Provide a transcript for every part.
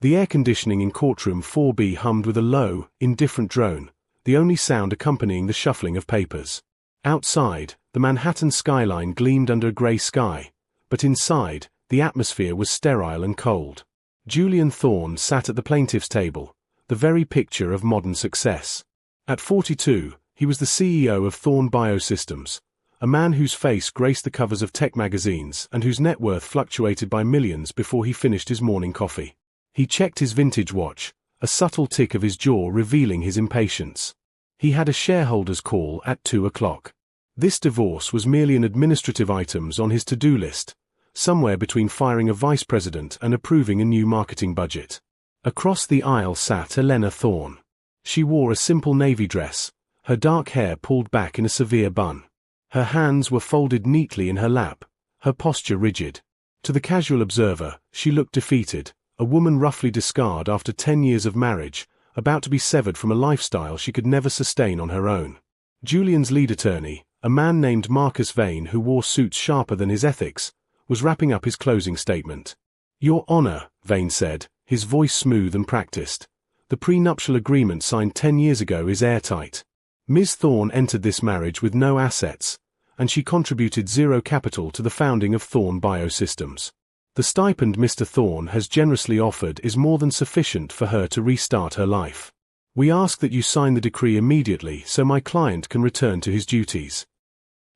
The air conditioning in courtroom 4B hummed with a low, indifferent drone, the only sound accompanying the shuffling of papers. Outside, the Manhattan skyline gleamed under a grey sky, but inside, the atmosphere was sterile and cold. Julian Thorne sat at the plaintiff's table, the very picture of modern success. At 42, he was the CEO of Thorne Biosystems, a man whose face graced the covers of tech magazines and whose net worth fluctuated by millions before he finished his morning coffee. He checked his vintage watch, a subtle tick of his jaw revealing his impatience. He had a shareholders' call at 2 o'clock. This divorce was merely an administrative item on his to-do list, somewhere between firing a vice president and approving a new marketing budget. Across the aisle sat Elena Thorne. She wore a simple navy dress, her dark hair pulled back in a severe bun. Her hands were folded neatly in her lap, her posture rigid. To the casual observer, she looked defeated, a woman roughly discarded after 10 years of marriage, about to be severed from a lifestyle she could never sustain on her own. Julian's lead attorney, a man named Marcus Vane who wore suits sharper than his ethics, was wrapping up his closing statement. "Your Honor," Vane said, his voice smooth and practiced, "the prenuptial agreement signed 10 years ago is airtight. Ms. Thorne entered this marriage with no assets, and she contributed zero capital to the founding of Thorne Biosystems. The stipend Mr. Thorne has generously offered is more than sufficient for her to restart her life. We ask that you sign the decree immediately so my client can return to his duties."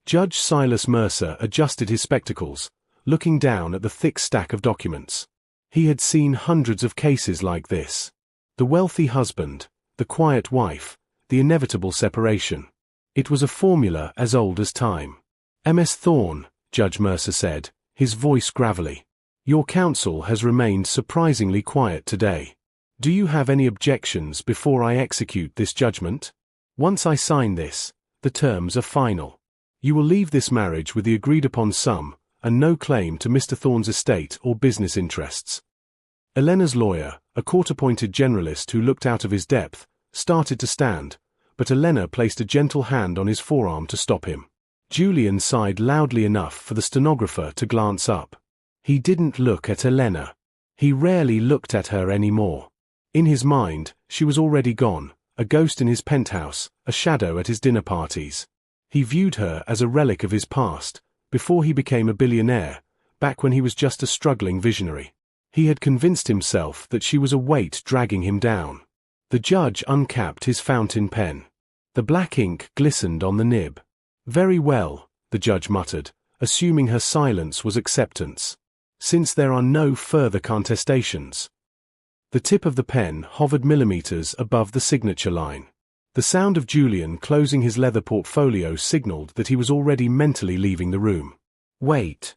Judge Silas Mercer adjusted his spectacles, looking down at the thick stack of documents. He had seen hundreds of cases like this. The wealthy husband, the quiet wife, the inevitable separation. It was a formula as old as time. "Ms. Thorne," Judge Mercer said, his voice gravelly, "your counsel has remained surprisingly quiet today. Do you have any objections before I execute this judgment? Once I sign this, the terms are final. You will leave this marriage with the agreed-upon sum, and no claim to Mr. Thorne's estate or business interests." Elena's lawyer, a court-appointed generalist who looked out of his depth, started to stand, but Elena placed a gentle hand on his forearm to stop him. Julian sighed loudly enough for the stenographer to glance up. He didn't look at Elena. He rarely looked at her anymore. In his mind, she was already gone, a ghost in his penthouse, a shadow at his dinner parties. He viewed her as a relic of his past, before he became a billionaire, back when he was just a struggling visionary. He had convinced himself that she was a weight dragging him down. The judge uncapped his fountain pen. The black ink glistened on the nib. "Very well," the judge muttered, assuming her silence was acceptance. "Since there are no further contestations." The tip of the pen hovered millimeters above the signature line. The sound of Julian closing his leather portfolio signaled that he was already mentally leaving the room. "Wait."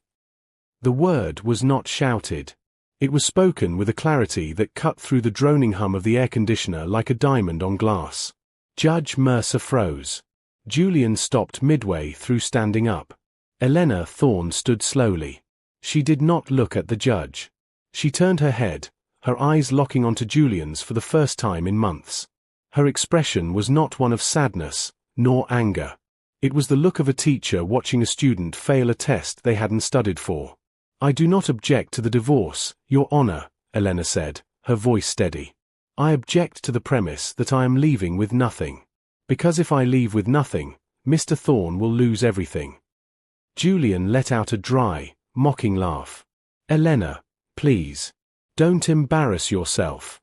The word was not shouted. It was spoken with a clarity that cut through the droning hum of the air conditioner like a diamond on glass. Judge Mercer froze. Julian stopped midway through standing up. Elena Thorne stood slowly. She did not look at the judge. She turned her head, her eyes locking onto Julian's for the first time in months. Her expression was not one of sadness, nor anger. It was the look of a teacher watching a student fail a test they hadn't studied for. "I do not object to the divorce, Your Honor," Elena said, her voice steady. "I object to the premise that I am leaving with nothing. Because if I leave with nothing, Mr. Thorne will lose everything." Julian let out a dry, mocking laugh. "Elena, please. Don't embarrass yourself."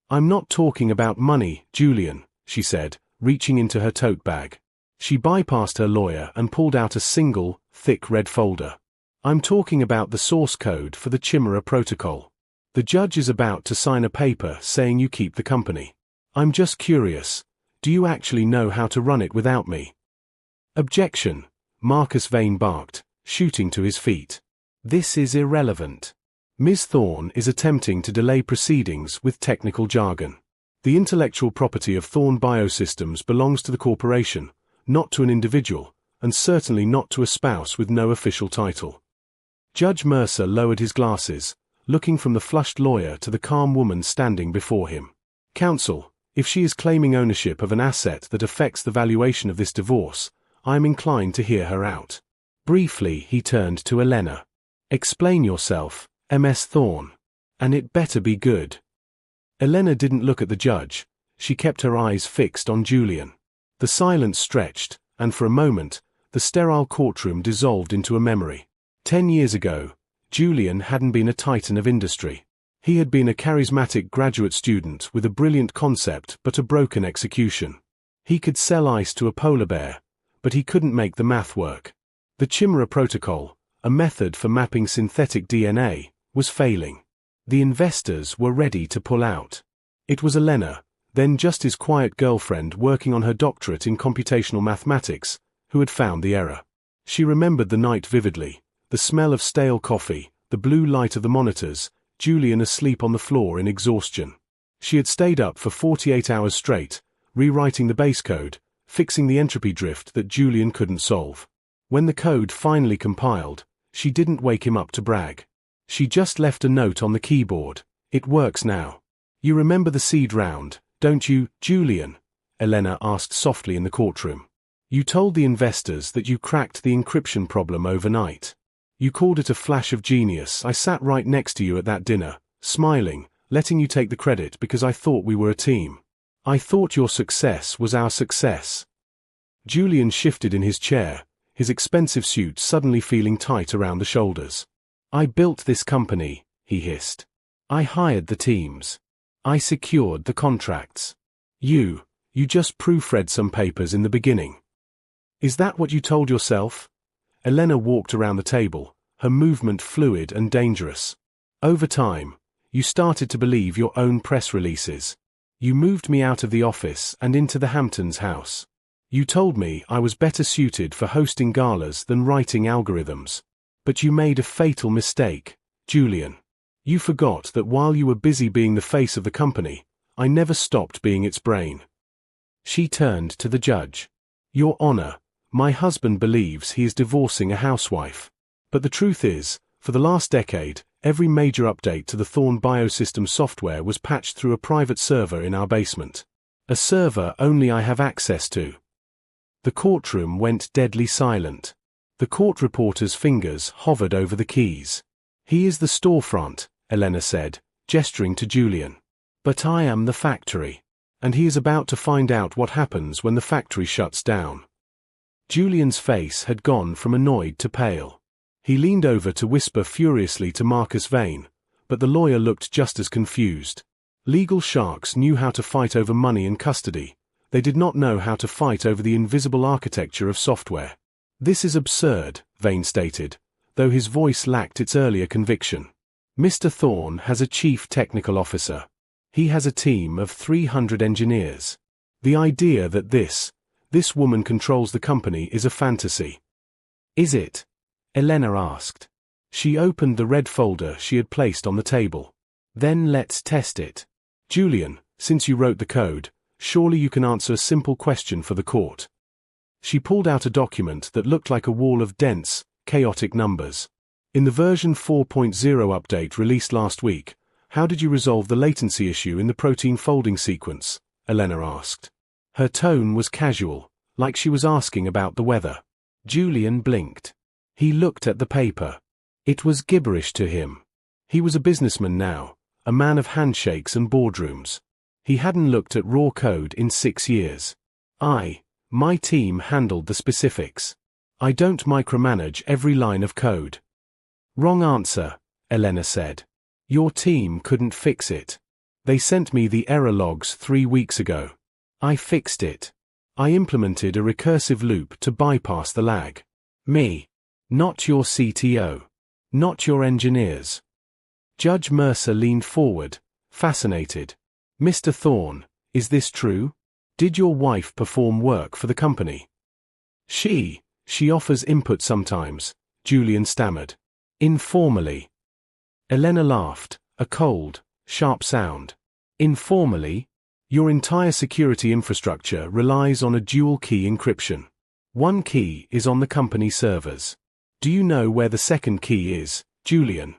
"I'm not talking about money, Julian," she said, reaching into her tote bag. She bypassed her lawyer and pulled out a single, thick red folder. "I'm talking about the source code for the Chimera Protocol. The judge is about to sign a paper saying you keep the company. I'm just curious, do you actually know how to run it without me?" "Objection," Marcus Vane barked, shooting to his feet. "This is irrelevant. Ms. Thorne is attempting to delay proceedings with technical jargon. The intellectual property of Thorne Biosystems belongs to the corporation, not to an individual, and certainly not to a spouse with no official title." Judge Mercer lowered his glasses, looking from the flushed lawyer to the calm woman standing before him. "Counsel, if she is claiming ownership of an asset that affects the valuation of this divorce, I am inclined to hear her out." Briefly he turned to Elena. "Explain yourself, Ms. Thorne. And it better be good." Elena didn't look at the judge. She kept her eyes fixed on Julian. The silence stretched, and for a moment, the sterile courtroom dissolved into a memory. 10 years ago, Julian hadn't been a titan of industry. He had been a charismatic graduate student with a brilliant concept but a broken execution. He could sell ice to a polar bear, but he couldn't make the math work. The Chimera protocol, a method for mapping synthetic DNA, was failing. The investors were ready to pull out. It was Elena, then just his quiet girlfriend working on her doctorate in computational mathematics, who had found the error. She remembered the night vividly, the smell of stale coffee, the blue light of the monitors, Julian asleep on the floor in exhaustion. She had stayed up for 48 hours straight, rewriting the base code, fixing the entropy drift that Julian couldn't solve. When the code finally compiled, she didn't wake him up to brag. She just left a note on the keyboard. "It works now. You remember the seed round, don't you, Julian?" Elena asked softly in the courtroom. "You told the investors that you cracked the encryption problem overnight. You called it a flash of genius. I sat right next to you at that dinner, smiling, letting you take the credit because I thought we were a team. I thought your success was our success." Julian shifted in his chair, his expensive suit suddenly feeling tight around the shoulders. "I built this company," he hissed. "I hired the teams. I secured the contracts. You just proofread some papers in the beginning." "Is that what you told yourself?" Elena walked around the table, her movement fluid and dangerous. "Over time, you started to believe your own press releases. You moved me out of the office and into the Hamptons house. You told me I was better suited for hosting galas than writing algorithms. But you made a fatal mistake, Julian. You forgot that while you were busy being the face of the company, I never stopped being its brain." She turned to the judge. "Your Honor, my husband believes he is divorcing a housewife. But the truth is, for the last decade, every major update to the Thorn biosystem software was patched through a private server in our basement. A server only I have access to." The courtroom went deadly silent. The court reporter's fingers hovered over the keys. "He is the storefront," Elena said, gesturing to Julian. "But I am the factory. And he is about to find out what happens when the factory shuts down." Julian's face had gone from annoyed to pale. He leaned over to whisper furiously to Marcus Vane, but the lawyer looked just as confused. Legal sharks knew how to fight over money and custody. They did not know how to fight over the invisible architecture of software. "This is absurd," Vane stated, though his voice lacked its earlier conviction. "Mr. Thorn has a chief technical officer. He has a team of 300 engineers. The idea that this woman controls the company is a fantasy." "Is it?" Elena asked. She opened the red folder she had placed on the table. "Then let's test it. Julian, since you wrote the code, surely you can answer a simple question for the court." She pulled out a document that looked like a wall of dense, chaotic numbers. "In the version 4.0 update released last week, how did you resolve the latency issue in the protein folding sequence?" Elena asked. Her tone was casual, like she was asking about the weather. Julian blinked. He looked at the paper. It was gibberish to him. He was a businessman now, a man of handshakes and boardrooms. He hadn't looked at raw code in 6 years. My team handled the specifics. I don't micromanage every line of code." "Wrong answer," Elena said. "Your team couldn't fix it. They sent me the error logs 3 weeks ago. I fixed it. I implemented a recursive loop to bypass the lag. Me. Not your CTO. Not your engineers." Judge Mercer leaned forward, fascinated. "Mr. Thorn, is this true? Did your wife perform work for the company?" She offers input sometimes," Julian stammered. "Informally." Elena laughed, a cold, sharp sound. "Informally? Your entire security infrastructure relies on a dual-key encryption. One key is on the company servers. Do you know where the second key is, Julian?"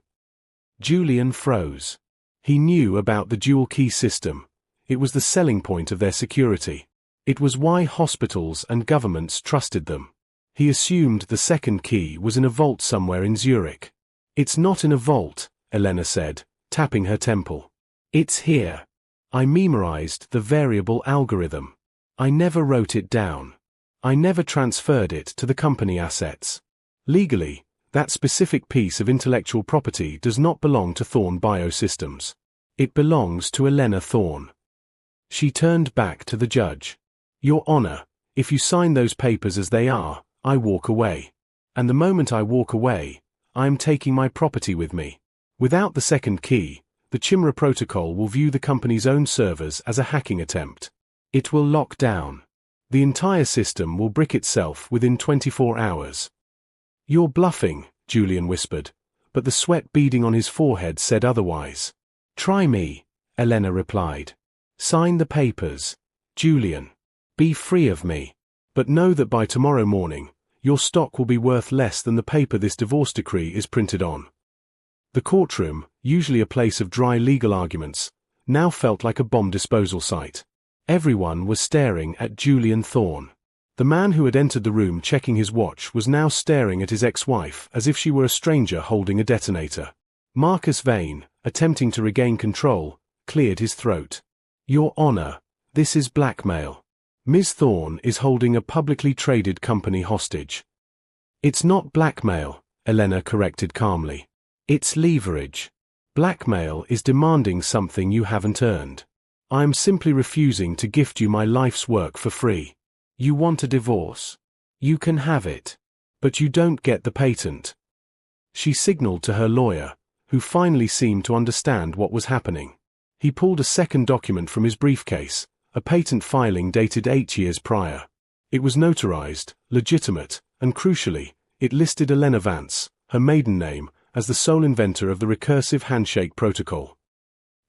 Julian froze. He knew about the dual-key system. It was the selling point of their security. It was why hospitals and governments trusted them. He assumed the second key was in a vault somewhere in Zurich. "It's not in a vault," Elena said, tapping her temple. "It's here." I memorized the variable algorithm. I never wrote it down. I never transferred it to the company assets. Legally, that specific piece of intellectual property does not belong to Thorn Biosystems. It belongs to Elena Thorn. She turned back to the judge. Your Honor, if you sign those papers as they are, I walk away. And the moment I walk away, I am taking my property with me. Without the second key, the Chimera protocol will view the company's own servers as a hacking attempt. It will lock down. The entire system will brick itself within 24 hours. You're bluffing, Julian whispered, but the sweat beading on his forehead said otherwise. Try me, Elena replied. Sign the papers, Julian. Be free of me. But know that by tomorrow morning, your stock will be worth less than the paper this divorce decree is printed on. The courtroom, usually a place of dry legal arguments, now felt like a bomb disposal site. Everyone was staring at Julian Thorn. The man who had entered the room checking his watch was now staring at his ex-wife as if she were a stranger holding a detonator. Marcus Vane, attempting to regain control, cleared his throat. Your Honor, this is blackmail. Ms. Thorn is holding a publicly traded company hostage. It's not blackmail, Elena corrected calmly. It's leverage. Blackmail is demanding something you haven't earned. I am simply refusing to gift you my life's work for free. You want a divorce? You can have it. But you don't get the patent. She signaled to her lawyer, who finally seemed to understand what was happening. He pulled a second document from his briefcase, a patent filing dated 8 years prior. It was notarized, legitimate, and crucially, it listed Elena Vance, her maiden name, as the sole inventor of the recursive handshake protocol.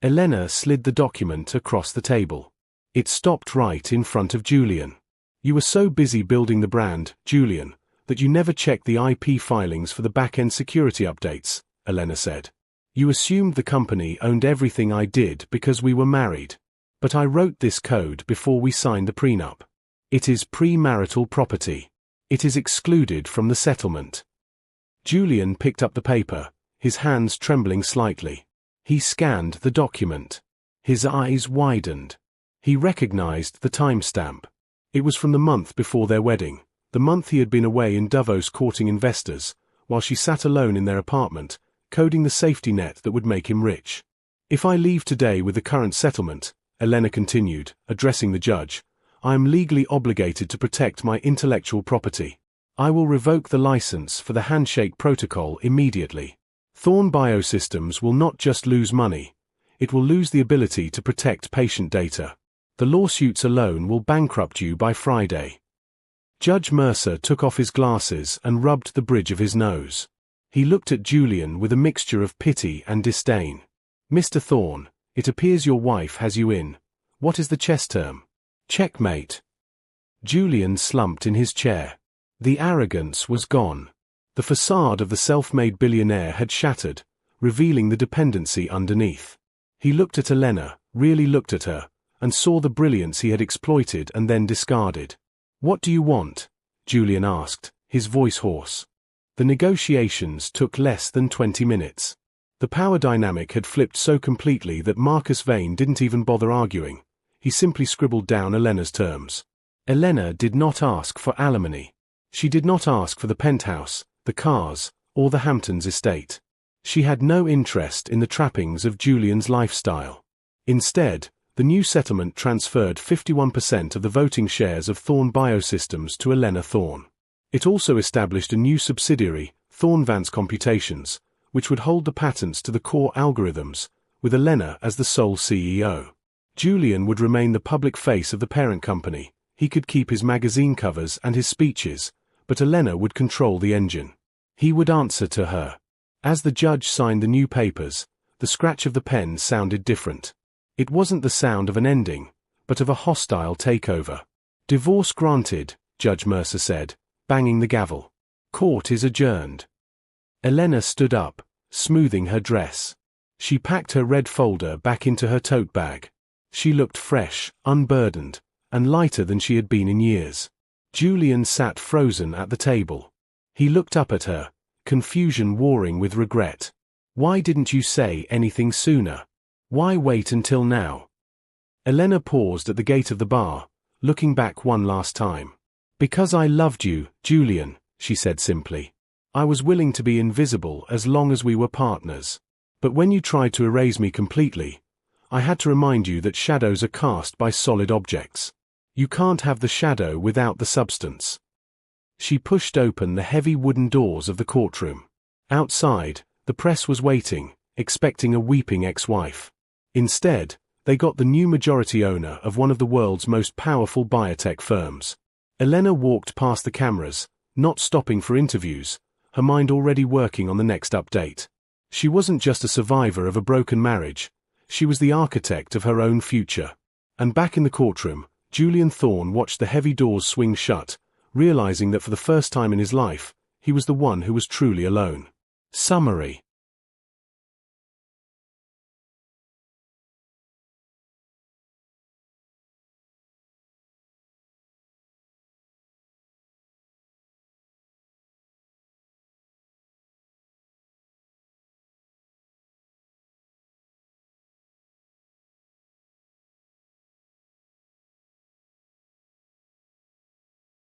Elena slid the document across the table. It stopped right in front of Julian. You were so busy building the brand, Julian, that you never checked the IP filings for the back-end security updates, Elena said. You assumed the company owned everything I did because we were married. But I wrote this code before we signed the prenup. It is premarital property. It is excluded from the settlement. Julian picked up the paper, his hands trembling slightly. He scanned the document. His eyes widened. He recognized the timestamp. It was from the month before their wedding, the month he had been away in Davos courting investors, while she sat alone in their apartment, coding the safety net that would make him rich. If I leave today with the current settlement, Elena continued, addressing the judge, I am legally obligated to protect my intellectual property. I will revoke the license for the handshake protocol immediately. Thorn Biosystems will not just lose money, it will lose the ability to protect patient data. The lawsuits alone will bankrupt you by Friday. Judge Mercer took off his glasses and rubbed the bridge of his nose. He looked at Julian with a mixture of pity and disdain. Mr. Thorn, it appears your wife has you in. What is the chess term? Checkmate. Julian slumped in his chair. The arrogance was gone. The facade of the self-made billionaire had shattered, revealing the dependency underneath. He looked at Elena, really looked at her, and saw the brilliance he had exploited and then discarded. What do you want? Julian asked, his voice hoarse. The negotiations took less than 20 minutes. The power dynamic had flipped so completely that Marcus Vane didn't even bother arguing. He simply scribbled down Elena's terms. Elena did not ask for alimony. She did not ask for the penthouse, the cars, or the Hamptons estate. She had no interest in the trappings of Julian's lifestyle. Instead, the new settlement transferred 51% of the voting shares of Thorn Biosystems to Elena Thorn. It also established a new subsidiary, Thorn Vance Computations, which would hold the patents to the core algorithms, with Elena as the sole CEO. Julian would remain the public face of the parent company. He could keep his magazine covers and his speeches, but Elena would control the engine. He would answer to her. As the judge signed the new papers, the scratch of the pen sounded different. It wasn't the sound of an ending, but of a hostile takeover. Divorce granted, Judge Mercer said, banging the gavel. Court is adjourned. Elena stood up, smoothing her dress. She packed her red folder back into her tote bag. She looked fresh, unburdened, and lighter than she had been in years. Julian sat frozen at the table. He looked up at her, confusion warring with regret. Why didn't you say anything sooner? Why wait until now? Elena paused at the gate of the bar, looking back one last time. "Because I loved you, Julian," she said simply. "I was willing to be invisible as long as we were partners. But when you tried to erase me completely, I had to remind you that shadows are cast by solid objects. You can't have the shadow without the substance." She pushed open the heavy wooden doors of the courtroom. Outside, the press was waiting, expecting a weeping ex-wife. Instead, they got the new majority owner of one of the world's most powerful biotech firms. Elena walked past the cameras, not stopping for interviews, her mind already working on the next update. She wasn't just a survivor of a broken marriage, she was the architect of her own future. And back in the courtroom, Julian Thorne watched the heavy doors swing shut, realizing that for the first time in his life, he was the one who was truly alone. Summary.